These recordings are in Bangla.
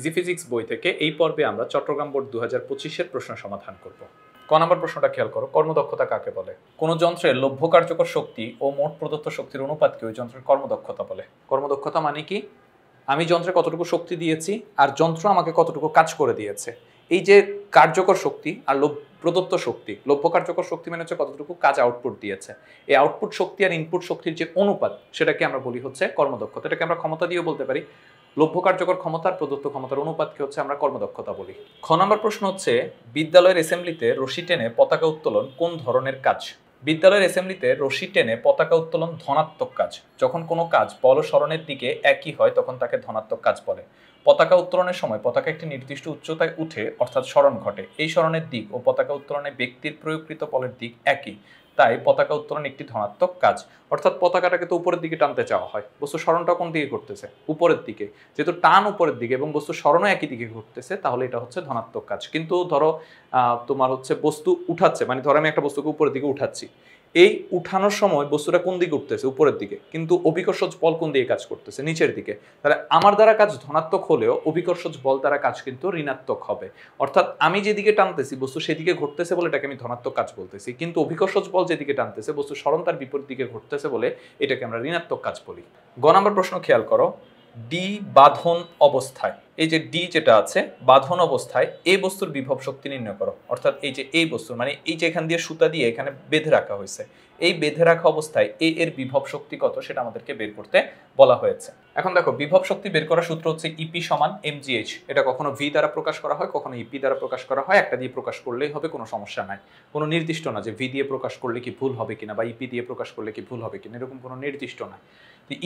ইজি ফিজিক্স বই থেকে এই পর্বে আমরা চট্টগ্রাম বোর্ড 2025-এর প্রশ্ন সমাধান করব। ক নম্বর প্রশ্নটা খেয়াল করো, কর্মদক্ষতা কাকে বলে? কোন যন্ত্রের লভ্য কার্যকর শক্তি ও মোট প্রদত্ত শক্তির অনুপাতকে ওই যন্ত্রের কর্মদক্ষতা বলে। কর্মদক্ষতা মানে কি? আমি যন্ত্রে কতটুকু শক্তি দিয়েছি আর যন্ত্র আমাকে কতটুকু কাজ করে দিয়েছে। এই যে কার্যকর শক্তি আর প্রদত্ত শক্তি, লভ্য কার্যকর শক্তি মানে হচ্ছে কতটুকু কাজ আউটপুট দিয়েছে। এই আউটপুট শক্তি আর ইনপুট শক্তির যে অনুপাত, সেটাকে আমরা বলি হচ্ছে কর্মদক্ষতা। এটাকে আমরা ক্ষমতা দিয়েও বলতে পারি। লভ্য কার্যকর ক্ষমতার প্রদত্ত ক্ষমতার অনুপাতকে হচ্ছে আমরা কর্মদক্ষতা বলি। খ নম্বর প্রশ্ন হচ্ছে, বিদ্যালয়ের অ্যাসেম্বলিতে রশি টেনে পতাকা উত্তোলন কোন ধরনের কাজ? বিদ্যালয়ের অ্যাসেম্বলিতে রশি টেনে পতাকা উত্তোলন ধনাত্মক কাজ। যখন কোনো কাজ বল সরণের দিকে একই হয় তখন তাকে ধনাত্মক কাজ বলে। পতাকা উত্তোলনের সময় পতাকা একটি নির্দিষ্ট উচ্চতায় উঠে অর্থাৎ সরণ ঘটে। এই সরণের দিক ও পতাকা উত্তোলনে ব্যক্তির প্রয়োগকৃত বলের দিক একই, তাই পতাকা উত্তোলন একটি ধনাত্মক কাজ। অর্থাৎ পতাকাটাকে তো উপরের দিকে টানতে চাওয়া হয়, বস্তু সরণটা কোন দিকে করতেছে? উপরের দিকে। যেহেতু টান উপরের দিকে এবং বস্তু সরণও একই দিকে ঘটতেছে, তাহলে এটা হচ্ছে ধনাত্মক কাজ। কিন্তু ধরো তোমার হচ্ছে বস্তু উঠাচ্ছে, মানে ধরো আমি একটা বস্তুকে উপরের দিকে উঠাচ্ছি, এই উঠানোর সময় বস্তুটা কোন দিকে উঠতেছে? উপরের দিকে, কিন্তু অভিকর্ষজ বল কোন দিকে কাজ করতেছে? নিচের দিকে। তাহলে আমার দ্বারা কাজ ধনাত্মক হলেও অভিকর্ষজ বল দ্বারা কাজ কিন্তু ঋণাত্মক হবে। অর্থাৎ আমি যেদিকে টানতেছি বস্তু সেদিকে ঘটতেছে বলে এটাকে আমি ধনাত্মক কাজ বলতেছি, কিন্তু অভিকর্ষজ বল যেদিকে টানতেছে বস্তু সরণ তার বিপরীত দিকে ঘটতেছে বলে এটাকে আমরা ঋণাত্মক কাজ বলি। গ নম্বর প্রশ্ন খেয়াল করো, ডি বাঁধন অবস্থায়, এই যে ডি যেটা আছে বাঁধন অবস্থায় এই বস্তুর বিভব শক্তি নির্ণয় করো। অর্থাৎ এই যে এই বস্তুর মানে এই যে এখান দিয়ে সুতা দিয়ে এখানে বেঁধে রাখা হয়েছে, এই বেঁধে রাখা অবস্থায় এর বিভব শক্তি কত সেটা আমাদেরকে বের করতে বলা হয়েছে। এখন দেখো, বিভব শক্তি বের করার সূত্র হচ্ছে ইপি সমান এমজিএইচ। এটা কখনো ভি দ্বারা প্রকাশ করা হয়, কখনো ইপি দ্বারা প্রকাশ করা হয়। একটা দিয়ে প্রকাশ করলেই হবে, কোনো সমস্যা নাই। কোনো নির্দিষ্ট না যে ভি দিয়ে প্রকাশ করলে কি ভুল হবে কিনা বা ইপি দিয়ে প্রকাশ করলে কি ভুল হবে কিনা, এরকম কোনো নির্দিষ্ট না।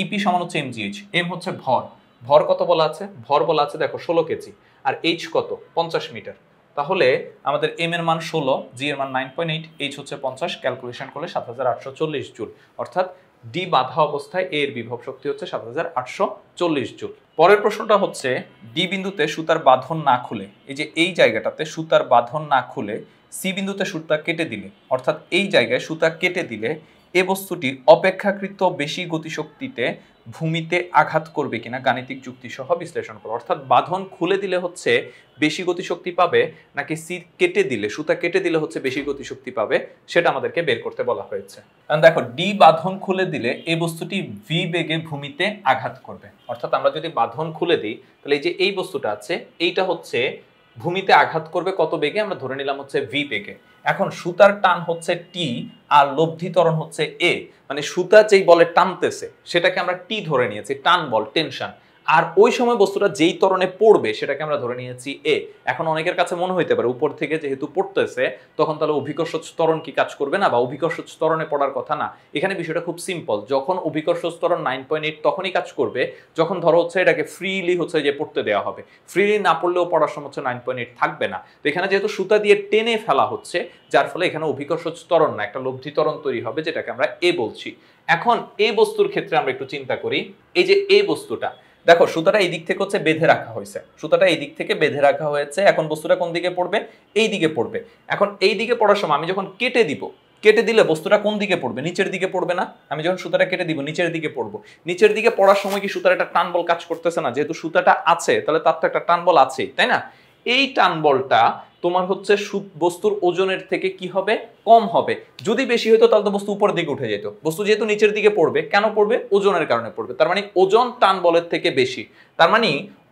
ইপি সমান হচ্ছে এমজিএইচ। এম হচ্ছে ভর, ভর কত বলা আছে? ভর বলা আছে দেখো 16 কেজি, আর এইচ কত? 50 মিটার। তাহলে আমাদের এম এর মান 16, জি এর মান 9.8, এইচ হচ্ছে 50, ক্যালকুলেশন করলে 7840 জুল। অর্থাৎ ডি বাঁধা অবস্থায় এর বিভব শক্তি হচ্ছে 7840 জুল। পরের প্রশ্নটা হচ্ছে, ডি বিন্দুতে সুতার বাঁধন না খুলে, এই যে এই জায়গাটাতে সুতার বাঁধন না খুলে সি বিন্দুতে সুতা কেটে দিলে, অর্থাৎ এই জায়গায় সুতা কেটে দিলে এ বস্তুটি অপেক্ষাকৃত বেশি গতিশক্তিতে ভূমিতে আঘাত করবে কিনা গাণিতিক যুক্তি সহ বিশ্লেষণ করো। অর্থাৎ বাঁধন খুলে দিলে হচ্ছে বেশি গতিশক্তি পাবে, নাকি সি কেটে দিলে, সুতা কেটে দিলে হচ্ছে বেশি গতিশক্তি পাবে, সেটা আমাদেরকে বের করতে বলা হয়েছে। দেখো, ডি বাঁধন খুলে দিলে এই বস্তুটি ভি বেগে ভূমিতে আঘাত করবে। অর্থাৎ আমরা যদি বাঁধন খুলে দিই তাহলে এই যে এই বস্তুটা আছে এইটা হচ্ছে ভূমিতে আঘাত করবে কত বেগে? আমরা ধরে নিলাম হচ্ছে ভি বেগে। এখন সুতার টান হচ্ছে টি আর লব্ধি ত্বরণ হচ্ছে এ, মানে সুতা যেই বলে টানতেছে সেটাকে আমরা টি ধরে নিয়েছি, টান বল, টেনশন। আর ওই সময় বস্তুটা যেই ত্বরণে পড়বে সেটাকে আমরা ধরে নিয়েছি এ। এখন অনেকের কাছে মনে হইতে পারে উপর থেকে যেহেতু পড়তেছে তখন তাহলে অভিকর্ষজ ত্বরণ কি কাজ করবে না, বা অভিকর্ষজ ত্বরণে পড়ার কথা না। এখানে বিষয়টা খুব সিম্পল। যখন অভিকর্ষজ ত্বরণ 9.8 তখনই কাজ করবে যখন ধরো হচ্ছে এটাকে ফ্রিলি হচ্ছে যে পড়তে দেওয়া হবে। ফ্রিলি না পড়লেও পড়ার সময় হচ্ছে 9.8 থাকবে না। তো এখানে যেহেতু সুতা দিয়ে টেনে ফেলা হচ্ছে, যার ফলে এখানে অভিকর্ষজ ত্বরণ না, একটা লব্ধি ত্বরণ তৈরি হবে, যেটাকে আমরা এ বলছি। এখন এই বস্তুর ক্ষেত্রে আমরা একটু চিন্তা করি, এই যে এই বস্তুটা দেখো, সুতাটা এই দিক থেকে হচ্ছে বেঁধে রাখা হয়েছে, সুতাটা এই দিক থেকে বেঁধে রাখা হয়েছে। এখন বস্তুটা কোন দিকে পড়বে? এই দিকে পড়বে। এখন এই দিকে পড়ার সময় আমি যখন কেটে দিব, কেটে দিলে বস্তুটা কোন দিকে পড়বে? নিচের দিকে পড়বে না? আমি যখন সুতাটা কেটে দিব নিচের দিকে পড়বো। নিচের দিকে পড়ার সময় কি সুতার একটা টান বল কাজ করতেছে না? যেহেতু সুতাটা আছে তাহলে তার তো একটা টান বল আছেই, তাই না? এই টান বলটা তোমার হচ্ছে বস্তুর ওজনের থেকে কি হবে? কম হবে। যদি বেশি হতো তাহলে তো বস্তু উপরের দিকে উঠে যেত। বস্তু যেহেতু নিচের দিকে পড়বে, কেন পড়বে? ওজনের কারণে পড়বে। তার মানে ওজন টান বলের থেকে বেশি। তার মানে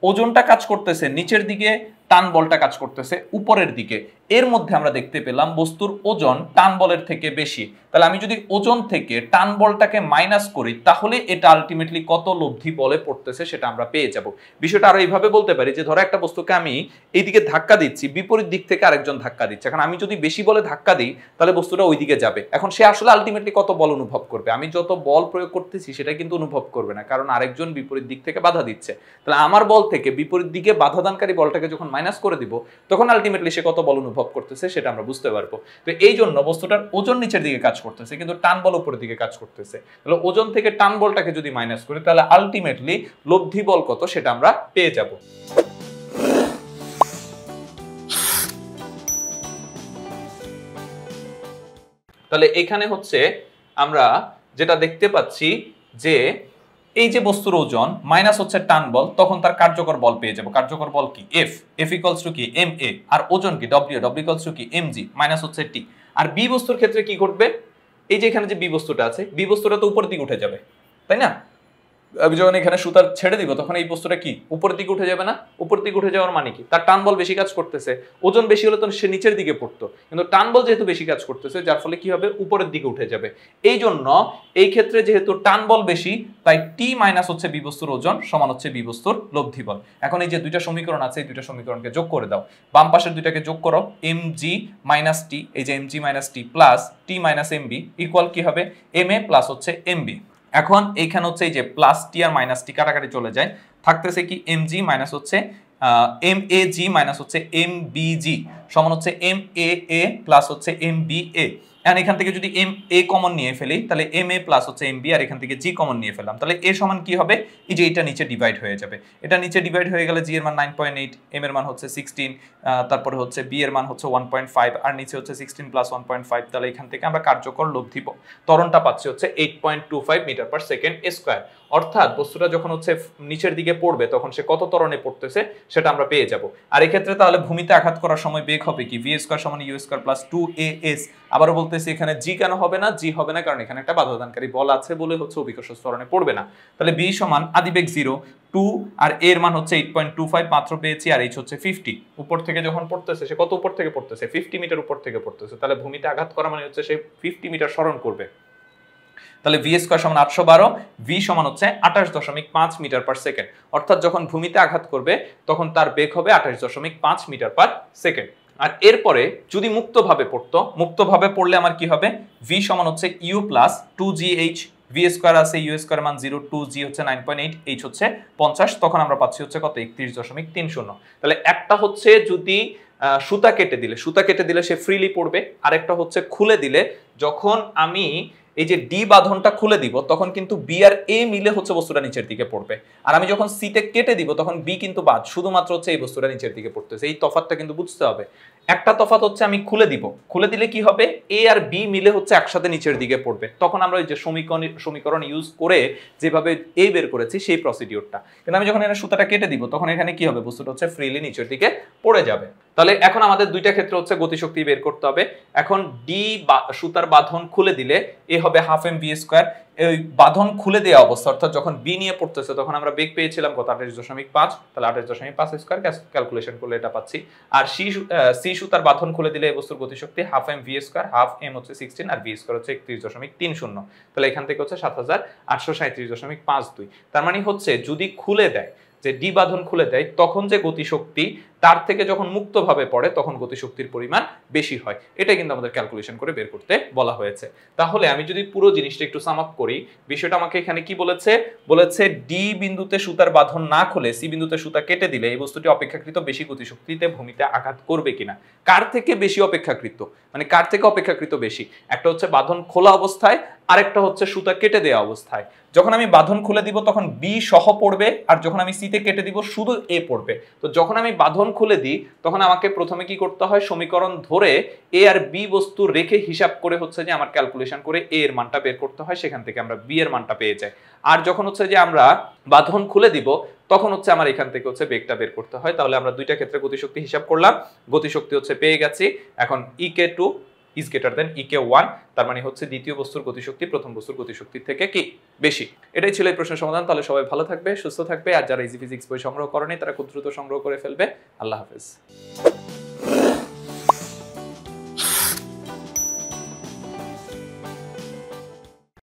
ওজনটা কাজ করতেছে নিচের দিকে, টান বলটা কাজ করতেছে উপরের দিকে। এর মধ্যে আমরা দেখতে পেলাম বস্তুর ওজন টান বলের থেকে বেশি। তাহলে আমি যদি ওজন থেকে টান বলটাকে মাইনাস করি তাহলে এটা আলটিমেটলি কত লব্ধি বলে পড়তেছে সেটা আমরা পেয়ে যাব। বিষয়টা আরো এইভাবে বলতে পারি যে ধরো একটা বস্তুকে আমি এইদিকে ধাক্কা দিচ্ছি, বিপরীত দিক থেকে আরেকজন ধাক্কা দিচ্ছে। এখন আমি যদি বেশি বলে ধাক্কা দিই তাহলে বস্তুটা ওইদিকে যাবে। এখন সে আসলে আলটিমেটলি কত বল অনুভব করবে? আমি যত বল প্রয়োগ করতেছি সেটা কিন্তু অনুভব করবে না, কারণ আরেকজন বিপরীত দিক থেকে বাধা দিচ্ছে। তাহলে আমার বল থেকে বিপরীত দিকে বাধাদানকারী বলটাকে যখন মাইনাস করে দিব তখন আলটিমেটলি সে কত বল অনুভব করতেছে সেটা আমরা বুঝতে পারবো। তো এই জন্য বস্তুটার ওজন নিচের দিকে কাজ করতেছে কিন্তু টান বল উপরের দিকে কাজ করতেছে। তাহলে ওজন থেকে টান বলটাকে যদি মাইনাস করি তাহলে আলটিমেটলি লব্ধি বল কত সেটা আমরা পেয়ে যাব। তাহলে এখানে হচ্ছে আমরা যেটা দেখতে পাচ্ছি যে এই যে বস্তুর ওজন মাইনাস হচ্ছে টান বল, তখন তার কার্যকর বল পেয়ে যাবো। কার্যকর বল কি? এফ, এফ ইকুয়ালস টু কি? M A. আর ওজন কি? ডব্লিউ, ডব্লিউ ইকুয়ালস টু কি? এম জি মাইনাস হচ্ছে টি। আর বি বস্তুর ক্ষেত্রে কি ঘটবে? এই যে এখানে যে বি বস্তুটা আছে, বি বস্তুটা তো উপরের দিকে উঠে যাবে, তাই না? আমি যখন এখানে সুতা ছেড়ে দিব তখন এই বস্তুটা কি উপরের দিকে উঠে যাবে না? উপরের দিকে উঠে যাওয়ার মানে কি? তার টান বল বেশি কাজ করতেছে। ওজন বেশি হলে তো সে নিচের দিকে পড়তো, কিন্তু টান বল যেহেতু বেশি কাজ করতেছে, যার ফলে কি হবে? উপরের দিকে উঠে যাবে। এই জন্য এই ক্ষেত্রে যেহেতু টান বল বেশি, তাই টি মাইনাস হচ্ছে বি বস্তুর ওজন সমান হচ্ছে বি বস্তুর লব্ধি বল। এখন এই যে দুইটা সমীকরণ আছে, এই দুইটা সমীকরণকে যোগ করে দাও। বাম পাশের দুইটাকে যোগ করো, এম জি মাইনাস টি, এই যে এম জি মাইনাস টি প্লাস টি মাইনাস এম বি ইকুয়াল কি হবে? এম এ প্লাস হচ্ছে এম বি। এখন এইখানে হচ্ছে এই যে প্লাস টি আর মাইনাস টি কাটাকাটি চলে যায়, থাকতেছে কি? এম জি মাইনাস হচ্ছে এম এ জি মাইনাস হচ্ছে এম বি জি সমান হচ্ছে এম এ এ প্লাস হচ্ছে এম বি এ। এখন এখান থেকে যদি এম এ কমন নিয়ে ফেলি, তাহলে এম এ প্লাস হচ্ছে এম বি, আর এখান থেকে জি কমন নিয়ে ফেললাম, তাহলে এ সমান কি হবে? এই যে এটা নিচে ডিভাইড হয়ে যাবে। এটা নিচে ডিভাইড হয়ে গেলে জি এর মান 9.8, এম এর মান হচ্ছে 16, তারপরে হচ্ছে বি এর মান হচ্ছে 1.5, আর নিচে হচ্ছে 16 প্লাস 1.5। তাহলে এখান থেকে আমরা কার্যকর লব্ধি ত্বরণটা পাচ্ছি হচ্ছে 8.25 মিটার পার সেকেন্ড স্কয়ার। অর্থাৎ বস্তুটা যখন হচ্ছে নিচের দিকে পড়বে তখন সে কত ত্বরণে পড়তেছে সেটা আমরা পেয়ে যাব। আর এই ক্ষেত্রে তাহলে ভূমিতে আঘাত করার সময় বেগ হবে কি? ভি স্কয়ার সমান ইউ স্কয়ার প্লাস 2as। আবারও বলতেছি, এখানে জি কেন হবে না? জি হবে না কারণ এখানে একটা বাধাদানকারী বল আছে বলে হচ্ছে অভিকর্ষ ত্বরণে পড়বে না। তাহলে বি সমান আদিবেগ 0, 2 আর এর মান হচ্ছে 8.25 মাত্র পেয়েছি, আর এইচ হচ্ছে 50। উপর থেকে যখন পড়তেছে, সে কত উপর থেকে পড়তেছে? 50 মিটার উপর থেকে পড়তেছে। তাহলে ভূমিতে আঘাত করা মানে হচ্ছে সে 50 মিটার সরণ করবে। তাহলে ভি স্কয়ার সমান 812, ভি সমান হচ্ছে 28.5 মিটার পার সেকেন্ড। অর্থাৎ যখন ভূমিতে আঘাত করবে তখন তার বেগ হবে 28.5 মিটার পার সেকেন্ড। আর এরপরে যদি মুক্তভাবে পড়তো, মুক্তভাবে পড়লে আমার কি হবে? ভি সমান হচ্ছে U plus 2gh, V square আছে, ইউ স্কয়ার মান 0, 2g হচ্ছে 9.8, এইচ হচ্ছে 50, তখন আমরা পাচ্ছি হচ্ছে কত? 31.30। তাহলে একটা হচ্ছে যদি সুতা কেটে দিলে, সুতা কেটে দিলে সে ফ্রিলি পড়বে, আরেকটা হচ্ছে খুলে দিলে, যখন আমি এই যে ডি বাঁধনটা খুলে দিব তখন কিন্তু বি আর এ মিলে হচ্ছে বস্তুটা নিচের দিকে পড়বে, আর আমি যখন সিতে কেটে দিব তখন বি কিন্তু বাদ, শুধুমাত্র হচ্ছে এই বস্তুটা নিচের দিকে পড়তেছে। এই তফাৎটা কিন্তু বুঝতে হবে। একটা তফাৎ হচ্ছে আমি খুলে দিব, খুলে দিলে কি হবে? এ আর বি মিলে হচ্ছে একসাথে নিচের দিকে পড়বে, তখন আমরা ওই যে সমীকরণ ইউজ করে যেভাবে এ বের করেছি সেই প্রসিডিওরটা। কিন্তু আমি যখন এখানে সুতাটা কেটে দিব তখন এখানে কি হবে? বস্তুটা হচ্ছে ফ্রিলি নিচের দিকে পড়ে যাবে। তাহলে এখন আমাদের দুইটা ক্ষেত্রে হচ্ছে গতিশক্তি বের করতে হবে। এখন ডি সুতার বাঁধন খুলে দিলে এ হবে হাফ এম ভি স্কয়ার। এই বাঁধন খুলে দেওয়া অবস্থা, অর্থাৎ যখন বি নিয়ে পড়তেছে তখন আমরা বেগ পেয়েছিলাম কত? 28.5, তাহলে 28.5 স্কয়ার ক্যালকুলেশন করলে এটা পাচ্ছি। আর সি সুতার বাঁধন খুলে দিলে এই বস্তুর গতিশক্তি half M V square, half M হচ্ছে 16 আর ভি স্কয়ার হচ্ছে 31.30। তাহলে এখান থেকে হচ্ছে 7837.52। তার মানে হচ্ছে যদি খুলে দেয়, যে ডি বাঁধন খুলে দেয়, তখন যে গতিশক্তি তার থেকে যখন মুক্তভাবে পড়ে তখন গতিশক্তির পরিমাণ বেশি হয়। এটা কিন্তু আমাদের ক্যালকুলেশন করে বের করতে বলা হয়েছে। তাহলে আমি যদি পুরো জিনিসটা একটু সাম আপ করি, বিষয়টা আমাকে এখানে কি বলেছে? বলেছে ডি বিন্দুতে সুতার বাঁধন না খুলে সি বিন্দুতে সুতা কেটে দিলে এই বস্তুটি অপেক্ষাকৃত বেশি গতিশক্তিতে ভূমিতে আঘাত করবে কিনা। কার থেকে বেশি অপেক্ষাকৃত, মানে কার থেকে অপেক্ষাকৃত বেশি? একটা হচ্ছে বাঁধন খোলা অবস্থায়, আরেকটা হচ্ছে সুতা কেটে দেওয়া অবস্থায়। যখন আমি বাঁধন খুলে দিব তখন বি সহ পড়বে, আর যখন আমি সিতে কেটে দিব শুধু এ পড়বে। তো যখন আমি বাঁধন খুলে দিই তখন আমাকে প্রথমে কি করতে হয়? সমীকরণ ধরে এ আর বি বস্তু রেখে হিসাব করে হচ্ছে যে আমার ক্যালকুলেশন করে এ এর মানটা বের করতে হয়, সেখান থেকে আমরা বি এর মানটা পেয়ে যাই। আর যখন হচ্ছে যে আমরা বাঁধন খুলে দিব তখন হচ্ছে আমার এখান থেকে হচ্ছে বেগটা বের করতে হয়। তাহলে আমরা দুইটা ক্ষেত্রে গতিশক্তি হিসাব করলাম, গতিশক্তি হচ্ছে পেয়ে গেছি। এখন ek2 is greater than ek1, তার মানে হচ্ছে দ্বিতীয় বস্তুর গতিশক্তি প্রথম বস্তুর গতিশক্তির থেকে কি বেশি। এটাই ছিল এই প্রশ্নের সমাধান। তাহলে সবাই ভালো থাকবে, সুস্থ থাকবে, আর যারা ইজি ফিজিক্স বই সংগ্রহ করেনি তারা খুব দ্রুত সংগ্রহ করে ফেলবে। আল্লাহ হাফেজ।